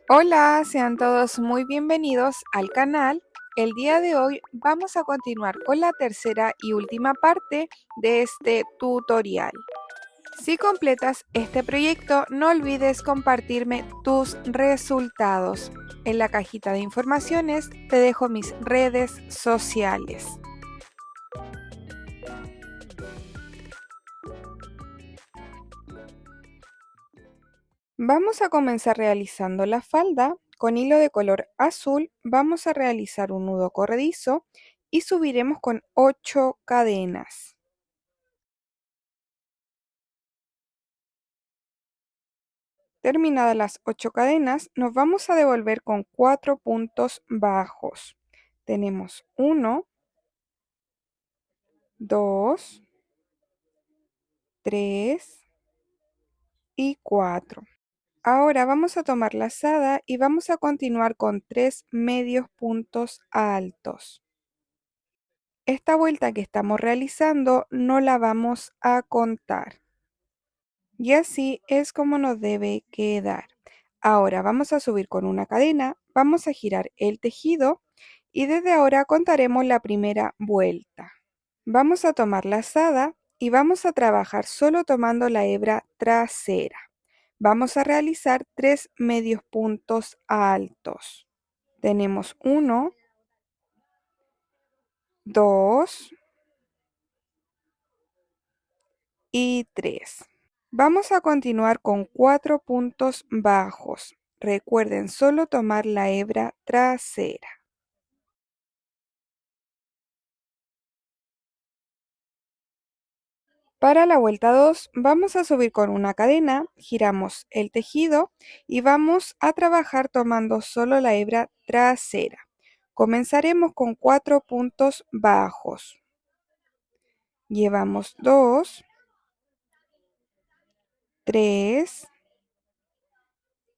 Hola, sean todos muy bienvenidos al canal. El día de hoy vamos a continuar con la tercera y última parte de este tutorial. Si completas este proyecto, no olvides compartirme tus resultados. En la cajita de informaciones te dejo mis redes sociales. Vamos a comenzar realizando la falda. Con hilo de color azul vamos a realizar un nudo corredizo y subiremos con 8 cadenas. Terminadas las 8 cadenas, nos vamos a devolver con 4 puntos bajos. Tenemos 1, 2, 3 y 4. Ahora vamos a tomar lazada y vamos a continuar con 3 medios puntos altos. Esta vuelta que estamos realizando no la vamos a contar. Y así es como nos debe quedar. Ahora vamos a subir con una cadena, vamos a girar el tejido y desde ahora contaremos la primera vuelta. Vamos a tomar lazada y vamos a trabajar solo tomando la hebra trasera. Vamos a realizar 3 medios puntos altos. Tenemos 1, 2 y 3. Vamos a continuar con 4 puntos bajos. Recuerden solo tomar la hebra trasera. Para la vuelta 2 vamos a subir con una cadena, giramos el tejido y vamos a trabajar tomando solo la hebra trasera. Comenzaremos con 4 puntos bajos. Llevamos 2, 3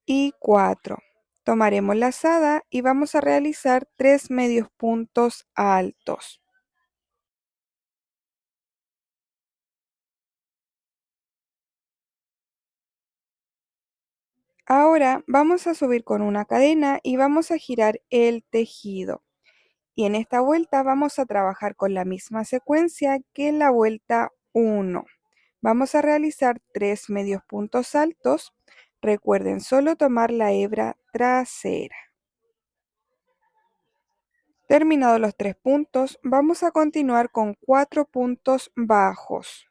y 4. Tomaremos lazada y vamos a realizar 3 medios puntos altos. Ahora vamos a subir con una cadena y vamos a girar el tejido. Y en esta vuelta vamos a trabajar con la misma secuencia que en la vuelta 1. Vamos a realizar 3 medios puntos altos. Recuerden solo tomar la hebra trasera. Terminados los 3 puntos, vamos a continuar con 4 puntos bajos.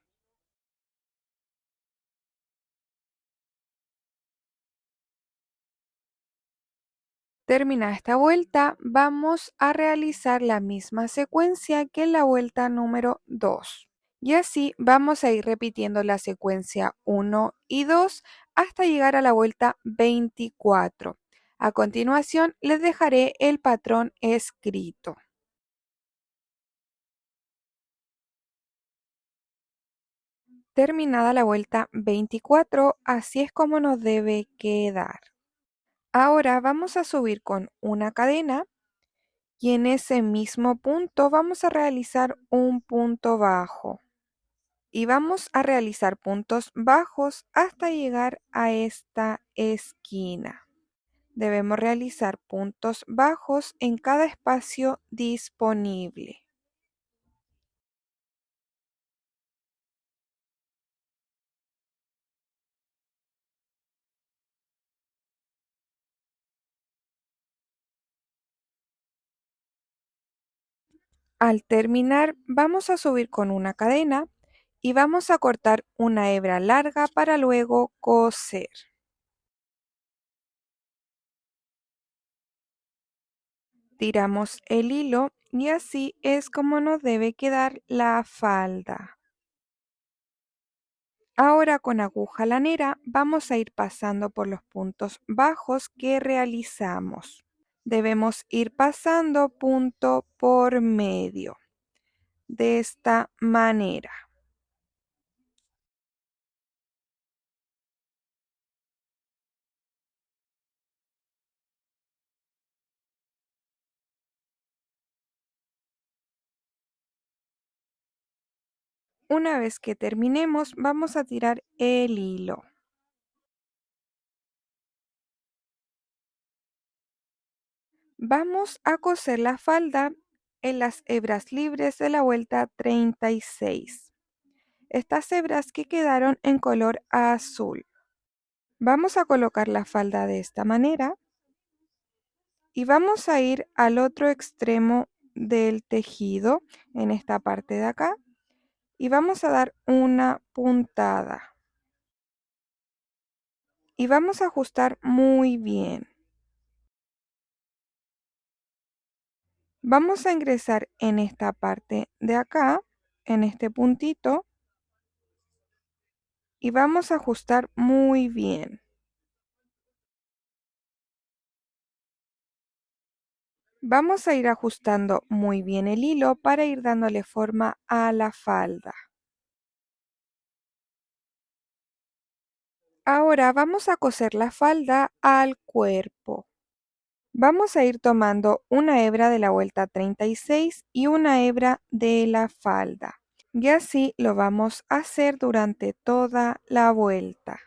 Terminada esta vuelta, vamos a realizar la misma secuencia que en la vuelta número 2. Y así vamos a ir repitiendo la secuencia 1 y 2 hasta llegar a la vuelta 24. A continuación les dejaré el patrón escrito. Terminada la vuelta 24, así es como nos debe quedar. Ahora vamos a subir con una cadena y en ese mismo punto vamos a realizar un punto bajo. Y vamos a realizar puntos bajos hasta llegar a esta esquina. Debemos realizar puntos bajos en cada espacio disponible. Al terminar, vamos a subir con una cadena y vamos a cortar una hebra larga para luego coser. Tiramos el hilo y así es como nos debe quedar la falda. Ahora con aguja lanera vamos a ir pasando por los puntos bajos que realizamos. Debemos ir pasando punto por medio, de esta manera. Una vez que terminemos, vamos a tirar el hilo. Vamos a coser la falda en las hebras libres de la vuelta 36. Estas hebras que quedaron en color azul. Vamos a colocar la falda de esta manera y vamos a ir al otro extremo del tejido en esta parte de acá y vamos a dar una puntada y vamos a ajustar muy bien. Vamos a ingresar en esta parte de acá, en este puntito, y vamos a ajustar muy bien. Vamos a ir ajustando muy bien el hilo para ir dándole forma a la falda. Ahora vamos a coser la falda al cuerpo. Vamos a ir tomando una hebra de la vuelta 36 y una hebra de la falda. Y así lo vamos a hacer durante toda la vuelta.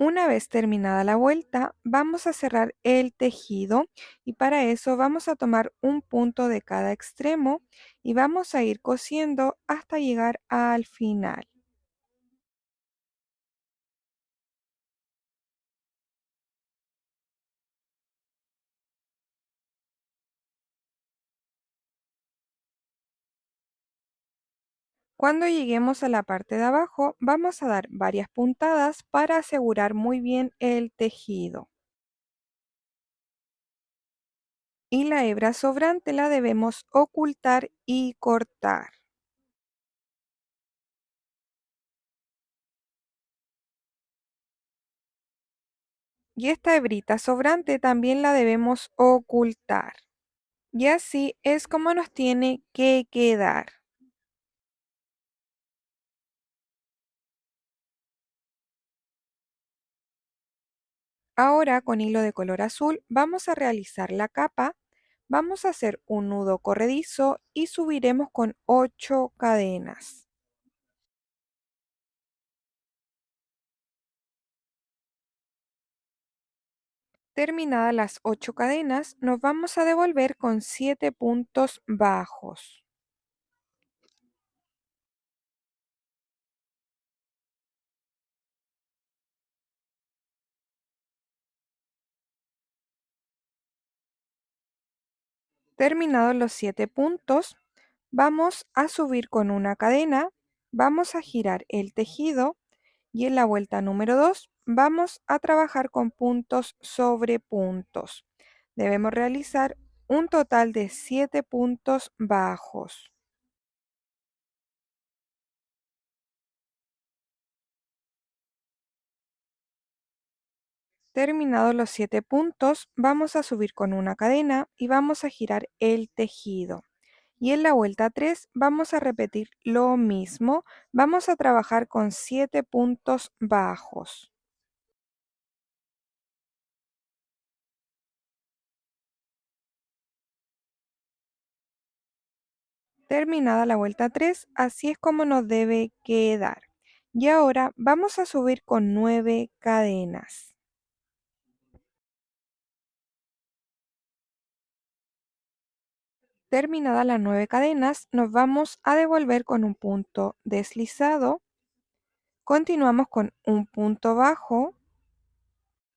Una vez terminada la vuelta, vamos a cerrar el tejido y para eso vamos a tomar un punto de cada extremo y vamos a ir cosiendo hasta llegar al final. Cuando lleguemos a la parte de abajo, vamos a dar varias puntadas para asegurar muy bien el tejido. Y la hebra sobrante la debemos ocultar y cortar. Y esta hebrita sobrante también la debemos ocultar. Y así es como nos tiene que quedar. Ahora con hilo de color azul vamos a realizar la capa. Vamos a hacer un nudo corredizo y subiremos con 8 cadenas. Terminadas las 8 cadenas, nos vamos a devolver con 7 puntos bajos. Terminados los 7 puntos, vamos a subir con una cadena, vamos a girar el tejido y en la vuelta número 2 vamos a trabajar con puntos sobre puntos. Debemos realizar un total de 7 puntos bajos. Terminados los 7 puntos, vamos a subir con una cadena y vamos a girar el tejido. Y en la vuelta 3 vamos a repetir lo mismo, vamos a trabajar con 7 puntos bajos. Terminada la vuelta 3, así es como nos debe quedar. Y ahora vamos a subir con 9 cadenas. Terminadas las 9 cadenas, nos vamos a devolver con un punto deslizado. Continuamos con un punto bajo.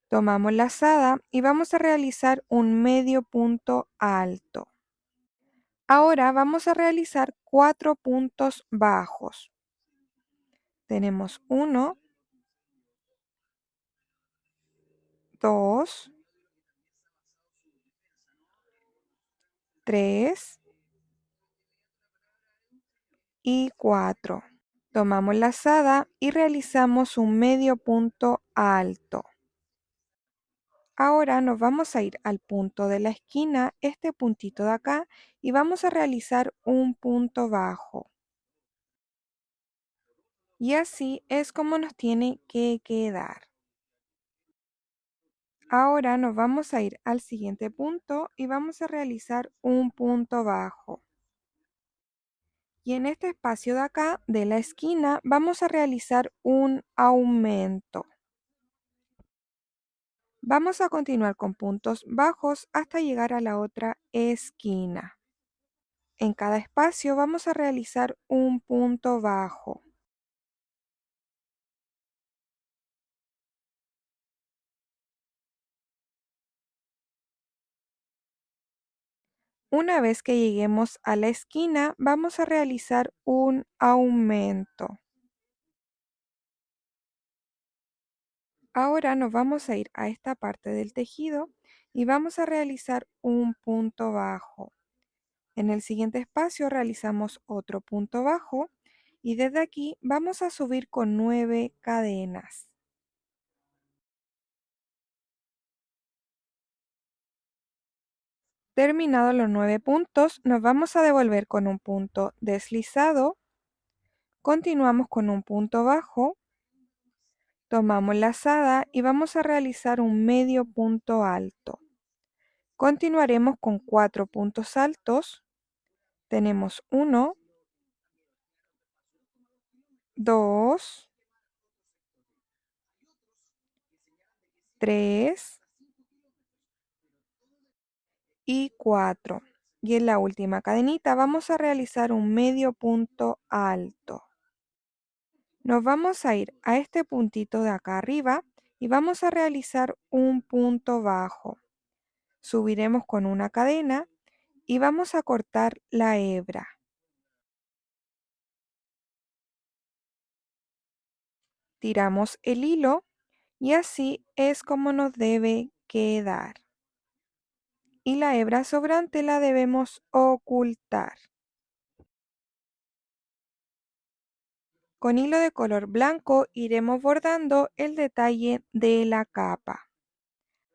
Tomamos la lazada y vamos a realizar un medio punto alto. Ahora vamos a realizar 4 puntos bajos. Tenemos 1, 2, 3 y 4. Tomamos la lazada y realizamos un medio punto alto. Ahora nos vamos a ir al punto de la esquina, este puntito de acá, y vamos a realizar un punto bajo. Y así es como nos tiene que quedar. Ahora nos vamos a ir al siguiente punto y vamos a realizar un punto bajo. Y en este espacio de acá, de la esquina, vamos a realizar un aumento. Vamos a continuar con puntos bajos hasta llegar a la otra esquina. En cada espacio vamos a realizar un punto bajo. Una vez que lleguemos a la esquina, vamos a realizar un aumento. Ahora nos vamos a ir a esta parte del tejido y vamos a realizar un punto bajo. En el siguiente espacio realizamos otro punto bajo y desde aquí vamos a subir con 9 cadenas. Terminados los 9 puntos, nos vamos a devolver con un punto deslizado, continuamos con un punto bajo, tomamos lazada y vamos a realizar un medio punto alto. Continuaremos con 4 puntos altos, tenemos 1, 2, 3 y 4. Y en la última cadenita vamos a realizar un medio punto alto. Nos vamos a ir a este puntito de acá arriba y vamos a realizar un punto bajo. Subiremos con una cadena y vamos a cortar la hebra. Tiramos el hilo y así es como nos debe quedar. Y la hebra sobrante la debemos ocultar. Con hilo de color blanco iremos bordando el detalle de la capa.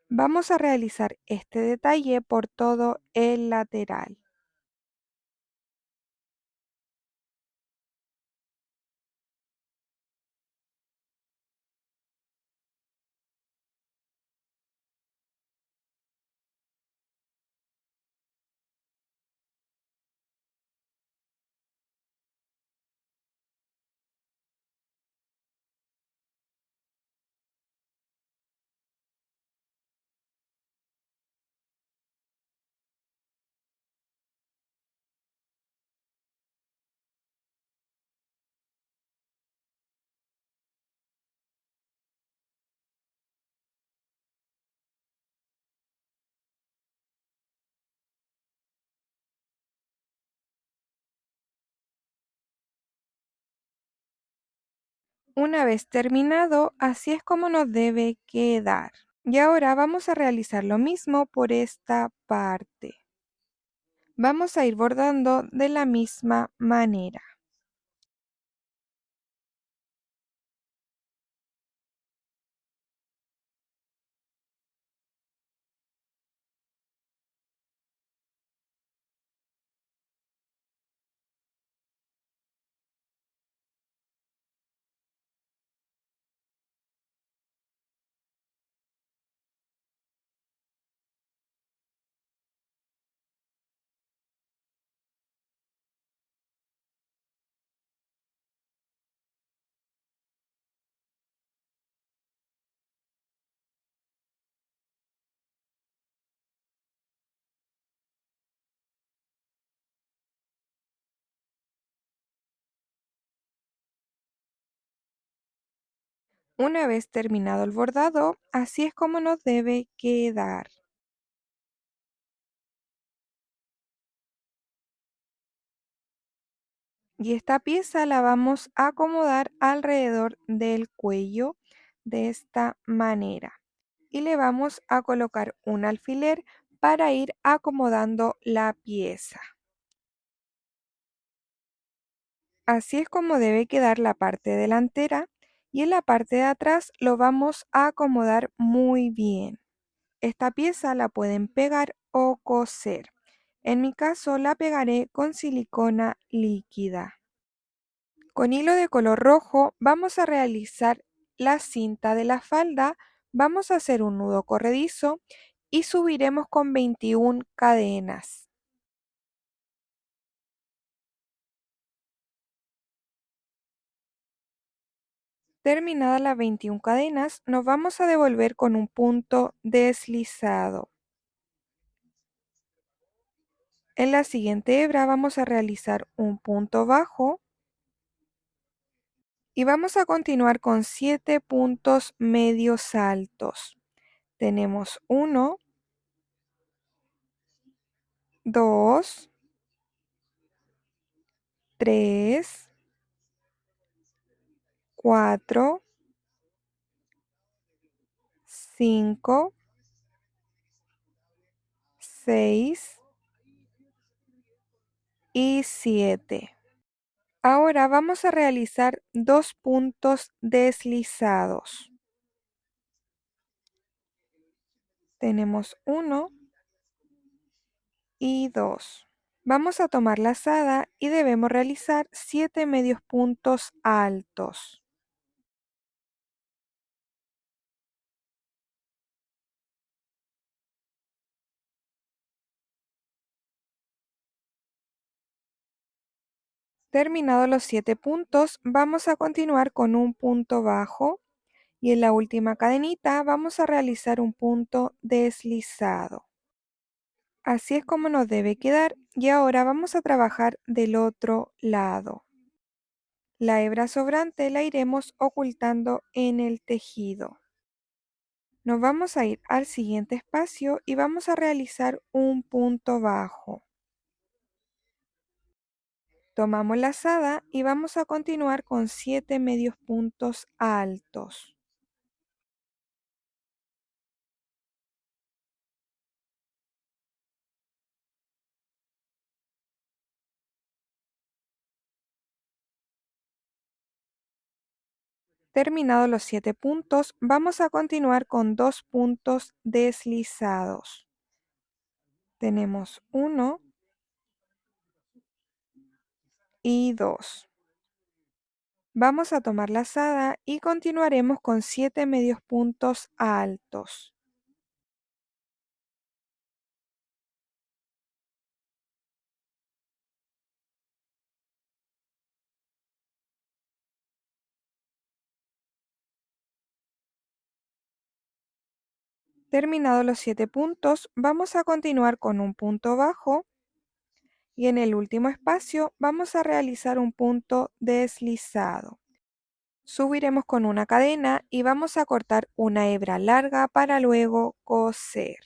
Vamos a realizar este detalle por todo el lateral. Una vez terminado, así es como nos debe quedar. Y ahora vamos a realizar lo mismo por esta parte. Vamos a ir bordando de la misma manera. Una vez terminado el bordado, así es como nos debe quedar. Y esta pieza la vamos a acomodar alrededor del cuello de esta manera. Y le vamos a colocar un alfiler para ir acomodando la pieza. Así es como debe quedar la parte delantera y en la parte de atrás lo vamos a acomodar muy bien. Esta pieza la pueden pegar o coser. En mi caso la pegaré con silicona líquida. Con hilo de color rojo vamos a realizar la cinta de la falda, vamos a hacer un nudo corredizo y subiremos con 21 cadenas. Terminadas las 21 cadenas, nos vamos a devolver con un punto deslizado. En la siguiente hebra vamos a realizar un punto bajo y vamos a continuar con 7 puntos medios altos. Tenemos 1, 2, 3, 4, 5, 6 y 7. Ahora vamos a realizar 2 puntos deslizados. Tenemos 1 y 2. Vamos a tomar la lazada y debemos realizar 7 medios puntos altos. Terminados los 7 puntos, vamos a continuar con un punto bajo y en la última cadenita vamos a realizar un punto deslizado. Así es como nos debe quedar y ahora vamos a trabajar del otro lado. La hebra sobrante la iremos ocultando en el tejido. Nos vamos a ir al siguiente espacio y vamos a realizar un punto bajo. Tomamos la lazada y vamos a continuar con 7 medios puntos altos. Terminados los 7 puntos, vamos a continuar con 2 puntos deslizados. Tenemos 1 y 2. Vamos a tomar la lazada y continuaremos con 7 medios puntos altos. Terminados los 7 puntos, vamos a continuar con un punto bajo y en el último espacio vamos a realizar un punto deslizado. Subiremos con una cadena y vamos a cortar una hebra larga para luego coser.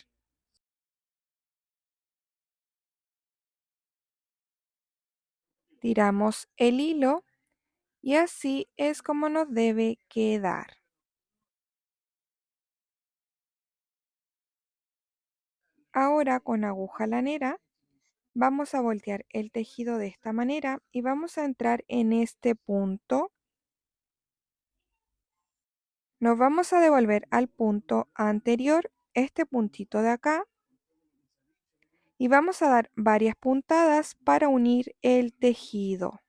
Tiramos el hilo y así es como nos debe quedar. Ahora con aguja lanera vamos a voltear el tejido de esta manera y vamos a entrar en este punto. Nos vamos a devolver al punto anterior, este puntito de acá, y vamos a dar varias puntadas para unir el tejido.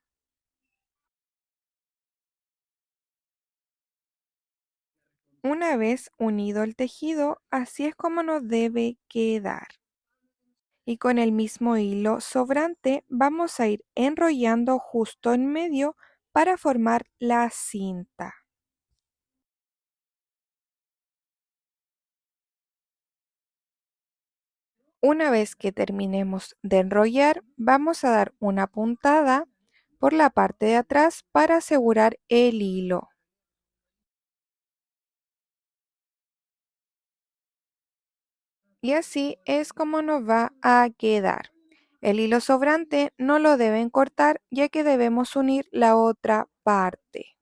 Una vez unido el tejido, así es como nos debe quedar. Y con el mismo hilo sobrante vamos a ir enrollando justo en medio para formar la cinta. Una vez que terminemos de enrollar, vamos a dar una puntada por la parte de atrás para asegurar el hilo. Y así es como nos va a quedar. El hilo sobrante no lo deben cortar ya que debemos unir la otra parte.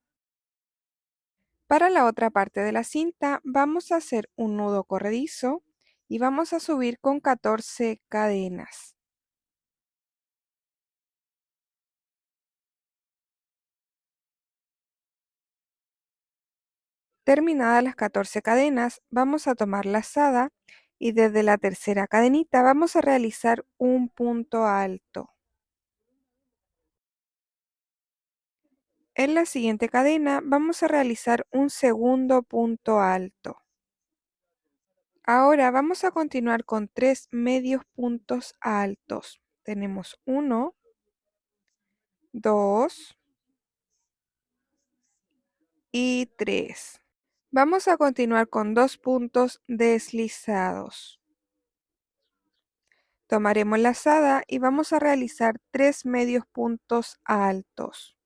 Para la otra parte de la cinta vamos a hacer un nudo corredizo y vamos a subir con 14 cadenas. Terminadas las 14 cadenas, vamos a tomar la lazada y desde la tercera cadenita vamos a realizar un punto alto. En la siguiente cadena vamos a realizar un segundo punto alto. Ahora vamos a continuar con 3 medios puntos altos. Tenemos 1, 2 y 3. Vamos a continuar con 2 puntos deslizados. Tomaremos la lazada y vamos a realizar 3 medios puntos altos.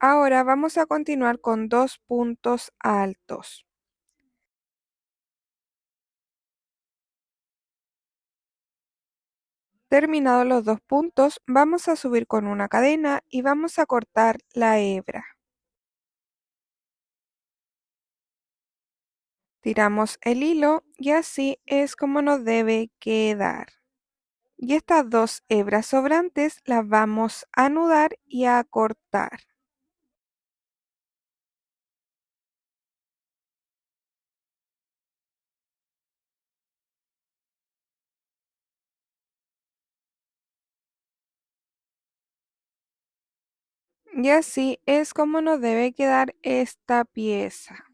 Ahora vamos a continuar con 2 puntos altos. Terminados los 2 puntos, vamos a subir con una cadena y vamos a cortar la hebra. Tiramos el hilo y así es como nos debe quedar. Y estas 2 hebras sobrantes las vamos a anudar y a cortar. Y así es como nos debe quedar esta pieza.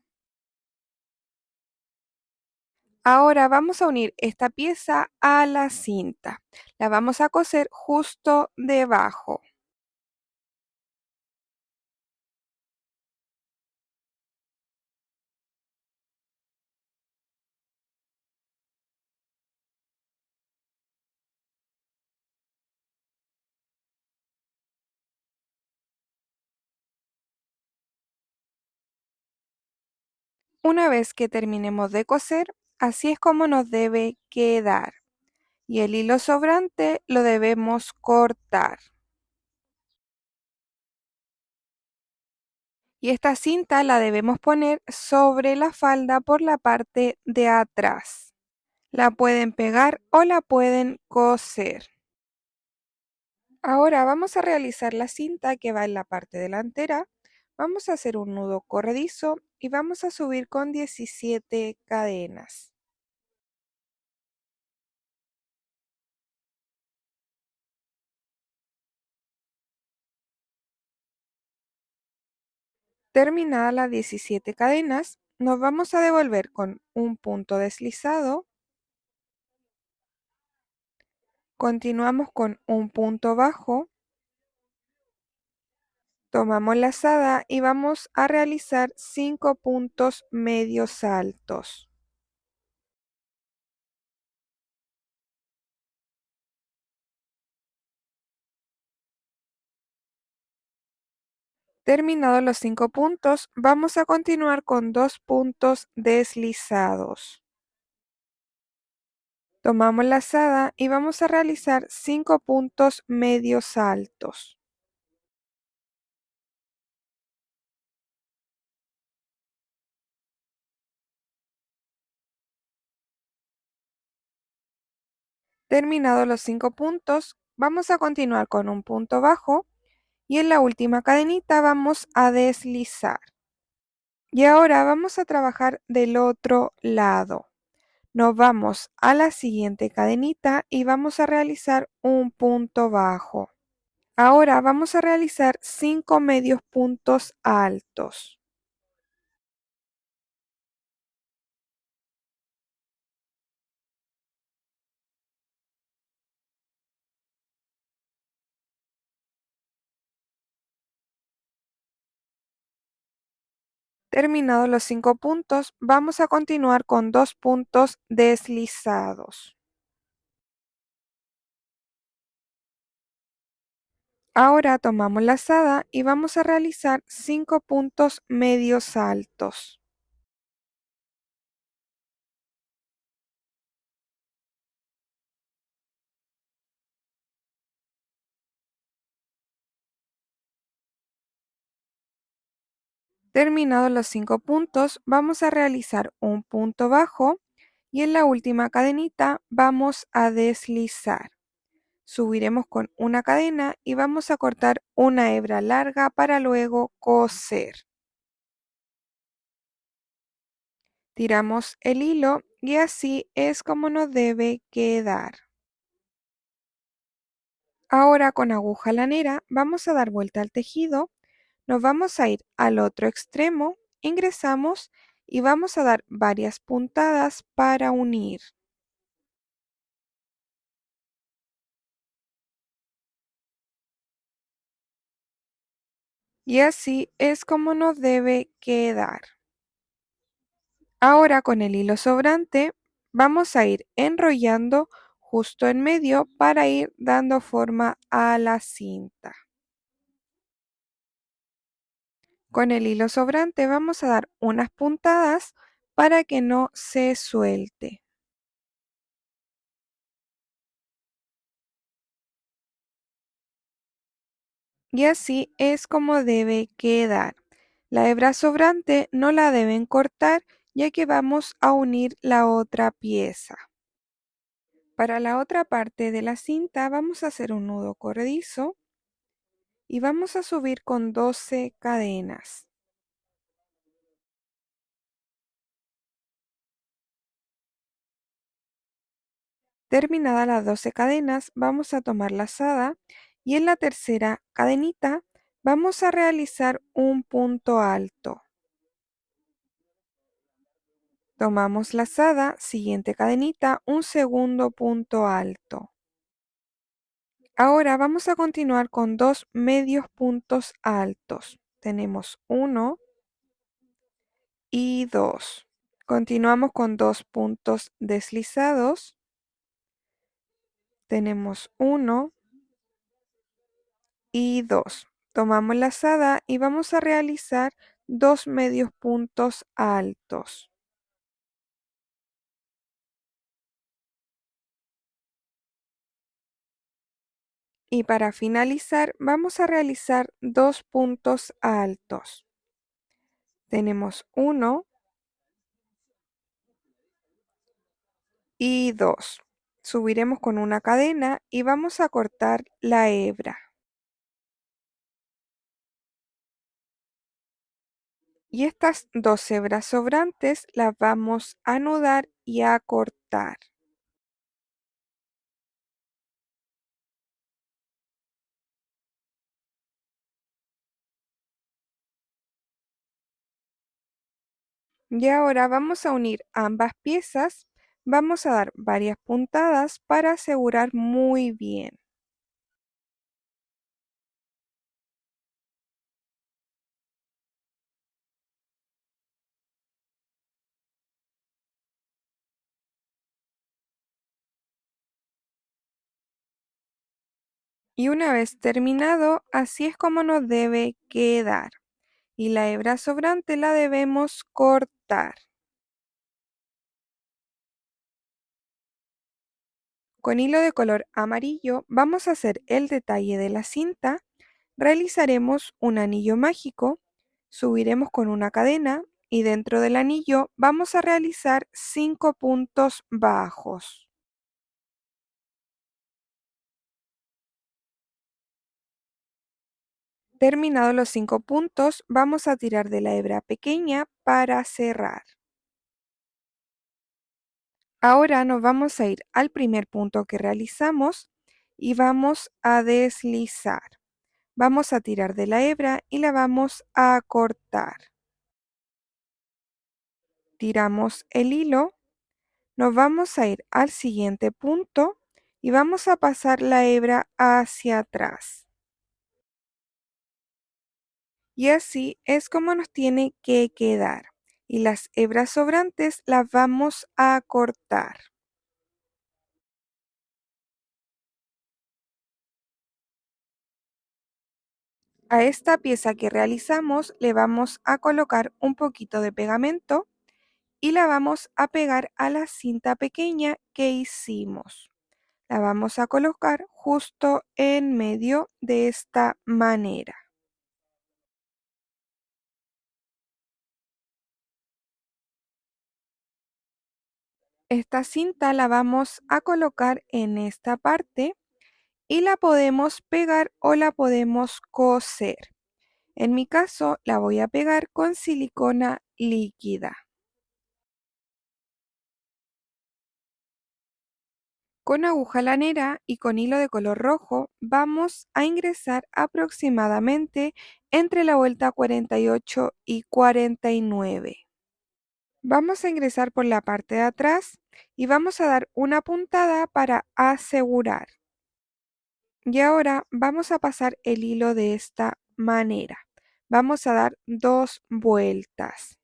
Ahora vamos a unir esta pieza a la cinta. La vamos a coser justo debajo. Una vez que terminemos de coser, así es como nos debe quedar. Y el hilo sobrante lo debemos cortar. Y esta cinta la debemos poner sobre la falda por la parte de atrás. La pueden pegar o la pueden coser. Ahora vamos a realizar la cinta que va en la parte delantera. Vamos a hacer un nudo corredizo y vamos a subir con 17 cadenas. Terminadas las 17 cadenas, nos vamos a devolver con un punto deslizado. Continuamos con un punto bajo. Tomamos la lazada y vamos a realizar 5 puntos medios altos. Terminados los 5 puntos, vamos a continuar con 2 puntos deslizados. Tomamos la lazada y vamos a realizar 5 puntos medios altos. Terminados los 5 puntos, vamos a continuar con un punto bajo y en la última cadenita vamos a deslizar. Y ahora vamos a trabajar del otro lado. Nos vamos a la siguiente cadenita y vamos a realizar un punto bajo. Ahora vamos a realizar 5 medios puntos altos. Terminados los 5 puntos, vamos a continuar con 2 puntos deslizados. Ahora tomamos la lazada y vamos a realizar 5 puntos medios altos. Terminados los 5 puntos, vamos a realizar un punto bajo y en la última cadenita vamos a deslizar. Subiremos con una cadena y vamos a cortar una hebra larga para luego coser. Tiramos el hilo y así es como nos debe quedar. Ahora con aguja lanera vamos a dar vuelta al tejido, nos vamos a ir al otro extremo, ingresamos y vamos a dar varias puntadas para unir. Y así es como nos debe quedar. Ahora con el hilo sobrante vamos a ir enrollando justo en medio para ir dando forma a la cinta. Con el hilo sobrante vamos a dar unas puntadas para que no se suelte. Y así es como debe quedar. La hebra sobrante no la deben cortar ya que vamos a unir la otra pieza. Para la otra parte de la cinta vamos a hacer un nudo corredizo y vamos a subir con 12 cadenas. Terminadas las 12 cadenas, vamos a tomar la lazada y en la tercera cadenita vamos a realizar un punto alto. Tomamos la lazada, siguiente cadenita, un segundo punto alto. Ahora vamos a continuar con dos medios puntos altos. Tenemos uno y dos. Continuamos con dos puntos deslizados. Tenemos uno y 2. Tomamos la lazada y vamos a realizar dos medios puntos altos. Y para finalizar vamos a realizar dos puntos altos. Tenemos uno y 2. Subiremos con una cadena y vamos a cortar la hebra. Y estas dos hebras sobrantes las vamos a anudar y a cortar. Y ahora vamos a unir ambas piezas, vamos a dar varias puntadas para asegurar muy bien. Y una vez terminado, así es como nos debe quedar. Y la hebra sobrante la debemos cortar. Con hilo de color amarillo vamos a hacer el detalle de la cinta, realizaremos un anillo mágico, subiremos con una cadena y dentro del anillo vamos a realizar 5 puntos bajos. Terminados los 5 puntos, vamos a tirar de la hebra pequeña para cerrar. Ahora nos vamos a ir al primer punto que realizamos y vamos a deslizar. Vamos a tirar de la hebra y la vamos a cortar. Tiramos el hilo, nos vamos a ir al siguiente punto y vamos a pasar la hebra hacia atrás. Y así es como nos tiene que quedar. Y las hebras sobrantes las vamos a cortar. A esta pieza que realizamos le vamos a colocar un poquito de pegamento y la vamos a pegar a la cinta pequeña que hicimos. La vamos a colocar justo en medio de esta manera. Esta cinta la vamos a colocar en esta parte y la podemos pegar o la podemos coser. En mi caso la voy a pegar con silicona líquida. Con aguja lanera y con hilo de color rojo vamos a ingresar aproximadamente entre la vuelta 48 y 49. Vamos a ingresar por la parte de atrás y vamos a dar una puntada para asegurar. Y ahora vamos a pasar el hilo de esta manera. Vamos a dar 2 vueltas.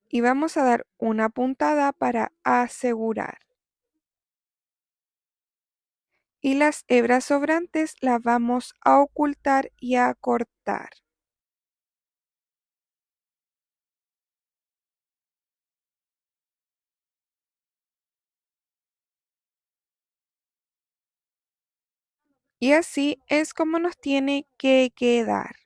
Y vamos a dar una puntada para asegurar. Y las hebras sobrantes las vamos a ocultar y a cortar. Y así es como nos tiene que quedar.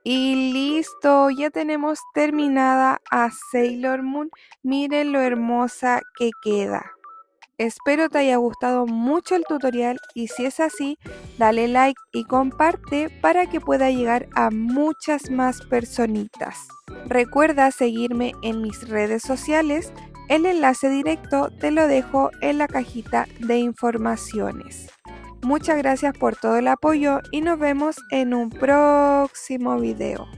Y listo, ya tenemos terminada a Sailor Moon. Miren lo hermosa que queda. Espero te haya gustado mucho el tutorial y si es así, dale like y comparte para que pueda llegar a muchas más personitas. Recuerda seguirme en mis redes sociales, el enlace directo te lo dejo en la cajita de informaciones. Muchas gracias por todo el apoyo y nos vemos en un próximo video.